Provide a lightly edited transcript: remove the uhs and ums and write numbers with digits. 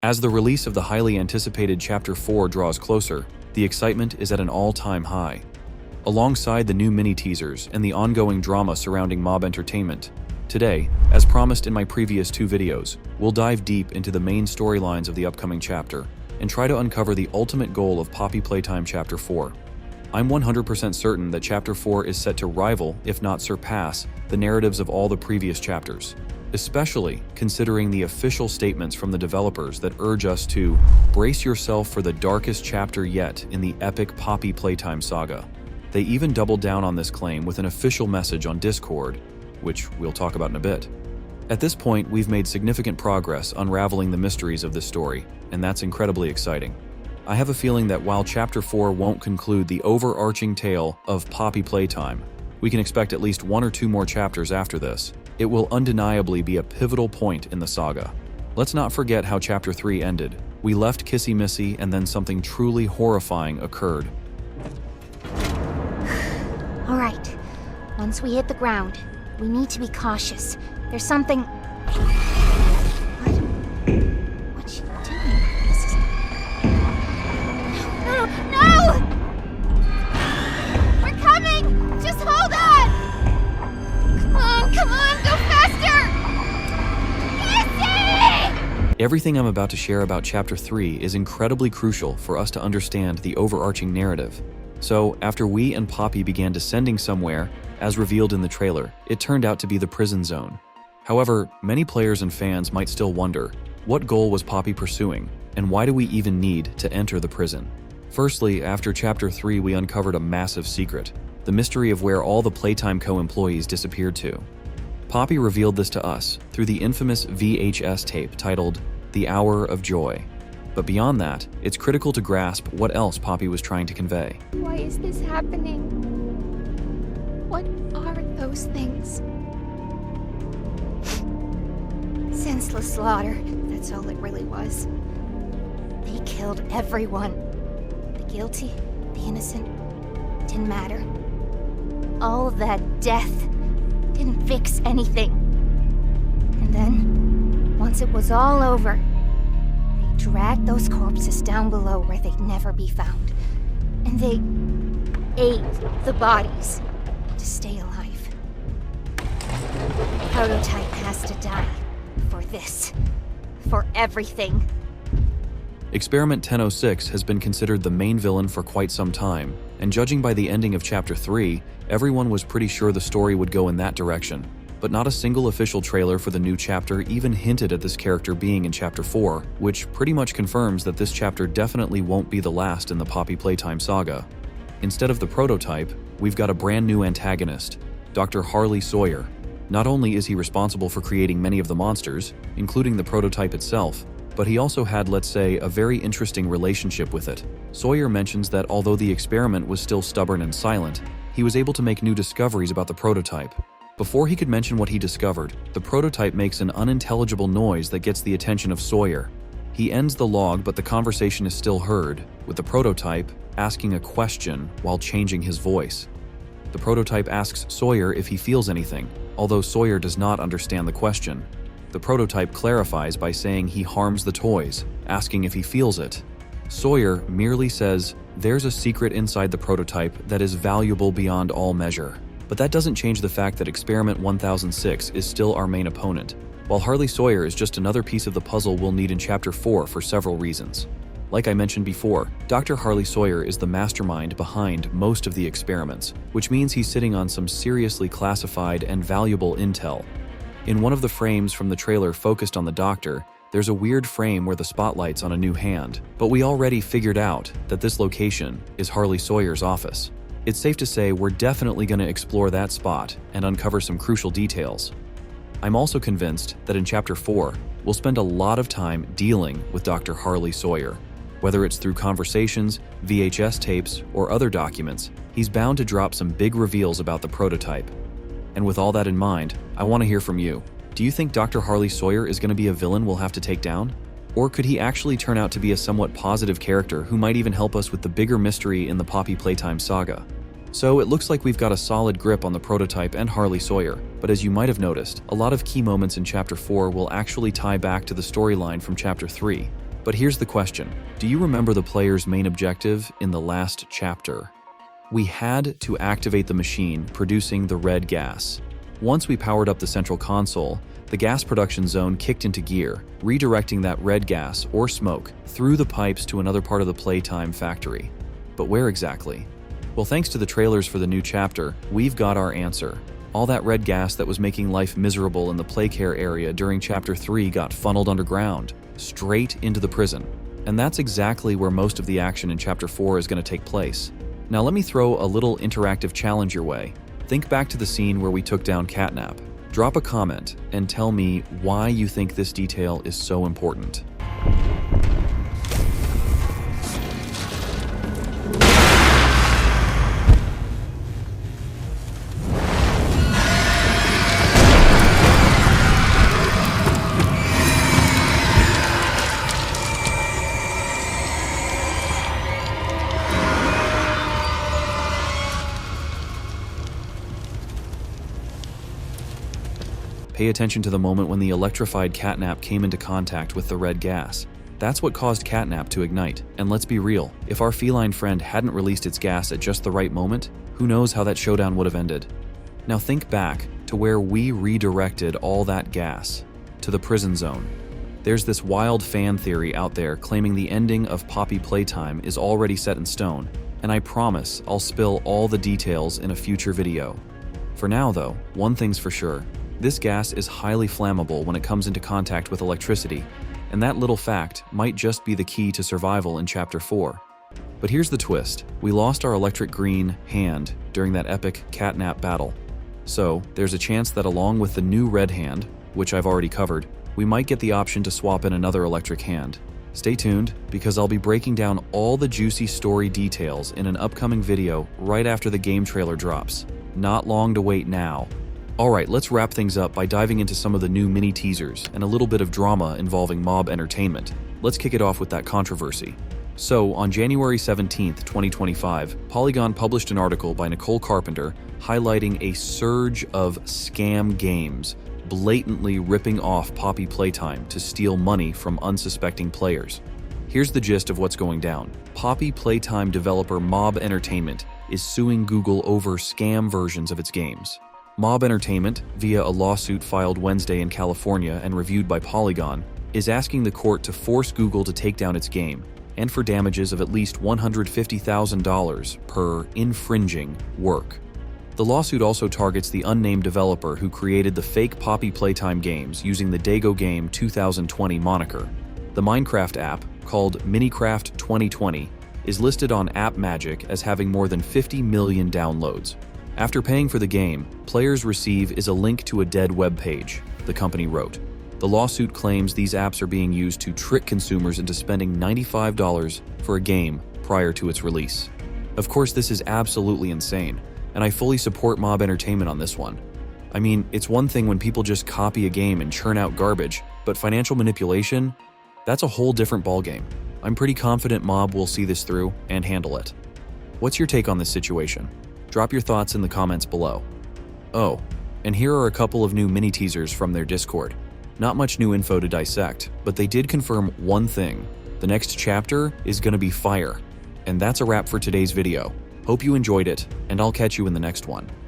As the release of the highly anticipated Chapter 4 draws closer, the excitement is at an all-time high. Alongside the new mini-teasers and the ongoing drama surrounding mob entertainment, today, as promised in my previous 2 videos, we'll dive deep into the main storylines of the upcoming chapter and try to uncover the ultimate goal of Poppy Playtime Chapter 4. I'm 100% certain that Chapter 4 is set to rival, if not surpass, the narratives of all the previous chapters, especially considering the official statements from the developers that urge us to brace yourself for the darkest chapter yet in the epic Poppy Playtime saga. They even doubled down on this claim with an official message on Discord, which we'll talk about in a bit. At this point, we've made significant progress unraveling the mysteries of this story, and that's incredibly exciting. I have a feeling that while Chapter 4 won't conclude the overarching tale of Poppy Playtime, we can expect at least 1 or 2 more chapters after this. It will undeniably be a pivotal point in the saga. Let's not forget how Chapter 3 ended. We left Kissy Missy and then something truly horrifying occurred. All right, once we hit the ground, we need to be cautious. There's something... What's she doing? This is... No! We're coming! Just hold on! Come on, go faster! Kissy! Everything I'm about to share about Chapter 3 is incredibly crucial for us to understand the overarching narrative. So, after we and Poppy began descending somewhere, as revealed in the trailer, it turned out to be the prison zone. However, many players and fans might still wonder, what goal was Poppy pursuing, and why do we even need to enter the prison? Firstly, after Chapter 3 we uncovered a massive secret, the mystery of where all the Playtime Co. employees disappeared to. Poppy revealed this to us through the infamous VHS tape titled The Hour of Joy. But beyond that, it's critical to grasp what else Poppy was trying to convey. Why is this happening? What are those things? Senseless slaughter, that's all it really was. They killed everyone. The guilty, the innocent, didn't matter. All that death didn't fix anything. And then, once it was all over, they dragged those corpses down below where they'd never be found. And they ate the bodies to stay alive. The prototype has to die for this. For everything. Experiment 1006 has been considered the main villain for quite some time, and judging by the ending of Chapter 3, everyone was pretty sure the story would go in that direction. But not a single official trailer for the new chapter even hinted at this character being in Chapter 4, which pretty much confirms that this chapter definitely won't be the last in the Poppy Playtime saga. Instead of the prototype, we've got a brand new antagonist, Dr. Harley Sawyer. Not only is he responsible for creating many of the monsters, including the prototype itself, but he also had, let's say, a very interesting relationship with it. Sawyer mentions that although the experiment was still stubborn and silent, he was able to make new discoveries about the prototype. Before he could mention what he discovered, the prototype makes an unintelligible noise that gets the attention of Sawyer. He ends the log, but the conversation is still heard, with the prototype asking a question while changing his voice. The prototype asks Sawyer if he feels anything, although Sawyer does not understand the question. The prototype clarifies by saying he harms the toys, asking if he feels it. Sawyer merely says, "There's a secret inside the prototype that is valuable beyond all measure." But that doesn't change the fact that Experiment 1006 is still our main opponent, while Harley Sawyer is just another piece of the puzzle we'll need in Chapter 4 for several reasons. Like I mentioned before, Dr. Harley Sawyer is the mastermind behind most of the experiments, which means he's sitting on some seriously classified and valuable intel. In one of the frames from the trailer focused on the doctor, there's a weird frame where the spotlight's on a new hand, but we already figured out that this location is Harley Sawyer's office. It's safe to say we're definitely going to explore that spot and uncover some crucial details. I'm also convinced that in Chapter 4, we'll spend a lot of time dealing with Dr. Harley Sawyer. Whether it's through conversations, VHS tapes, or other documents, he's bound to drop some big reveals about the prototype. And with all that in mind, I want to hear from you. Do you think Dr. Harley Sawyer is going to be a villain we'll have to take down? Or could he actually turn out to be a somewhat positive character who might even help us with the bigger mystery in the Poppy Playtime saga? So it looks like we've got a solid grip on the prototype and Harley Sawyer, but as you might have noticed, a lot of key moments in Chapter 4 will actually tie back to the storyline from Chapter 3. But here's the question. Do you remember the player's main objective in the last chapter? We had to activate the machine producing the red gas. Once we powered up the central console, the gas production zone kicked into gear, redirecting that red gas or smoke through the pipes to another part of the Playtime factory. But where exactly? Well, thanks to the trailers for the new chapter, we've got our answer. All that red gas that was making life miserable in the Playcare area during Chapter 3 got funneled underground, straight into the prison. And that's exactly where most of the action in Chapter 4 is going to take place. Now let me throw a little interactive challenge your way. Think back to the scene where we took down Catnap. Drop a comment and tell me why you think this detail is so important. Pay attention to the moment when the electrified Catnap came into contact with the red gas. That's what caused Catnap to ignite. And let's be real, if our feline friend hadn't released its gas at just the right moment, who knows how that showdown would have ended. Now think back to where we redirected all that gas, to the prison zone. There's this wild fan theory out there claiming the ending of Poppy Playtime is already set in stone, and I promise I'll spill all the details in a future video. For now though, one thing's for sure. This gas is highly flammable when it comes into contact with electricity, and that little fact might just be the key to survival in Chapter 4. But here's the twist. We lost our electric green hand during that epic Catnap battle. So, there's a chance that along with the new red hand, which I've already covered, we might get the option to swap in another electric hand. Stay tuned, because I'll be breaking down all the juicy story details in an upcoming video right after the game trailer drops. Not long to wait now. Alright, let's wrap things up by diving into some of the new mini teasers and a little bit of drama involving Mob Entertainment. Let's kick it off with that controversy. So, on January 17th, 2025, Polygon published an article by Nicole Carpenter highlighting a surge of scam games blatantly ripping off Poppy Playtime to steal money from unsuspecting players. Here's the gist of what's going down. Poppy Playtime developer Mob Entertainment is suing Google over scam versions of its games. Mob Entertainment, via a lawsuit filed Wednesday in California and reviewed by Polygon, is asking the court to force Google to take down its game, and for damages of at least $150,000 per infringing work. The lawsuit also targets the unnamed developer who created the fake Poppy Playtime games using the Dago Game 2020 moniker. The Minecraft app, called Minecraft 2020, is listed on App Magic as having more than 50 million downloads. After paying for the game, players receive is a link to a dead web page, the company wrote. The lawsuit claims these apps are being used to trick consumers into spending $95 for a game prior to its release. Of course, this is absolutely insane, and I fully support Mob Entertainment on this one. I mean, it's one thing when people just copy a game and churn out garbage, but financial manipulation? That's a whole different ballgame. I'm pretty confident Mob will see this through and handle it. What's your take on this situation? Drop your thoughts in the comments below. Oh, and here are a couple of new mini teasers from their Discord. Not much new info to dissect, but they did confirm one thing. The next chapter is gonna be fire. And that's a wrap for today's video. Hope you enjoyed it, and I'll catch you in the next one.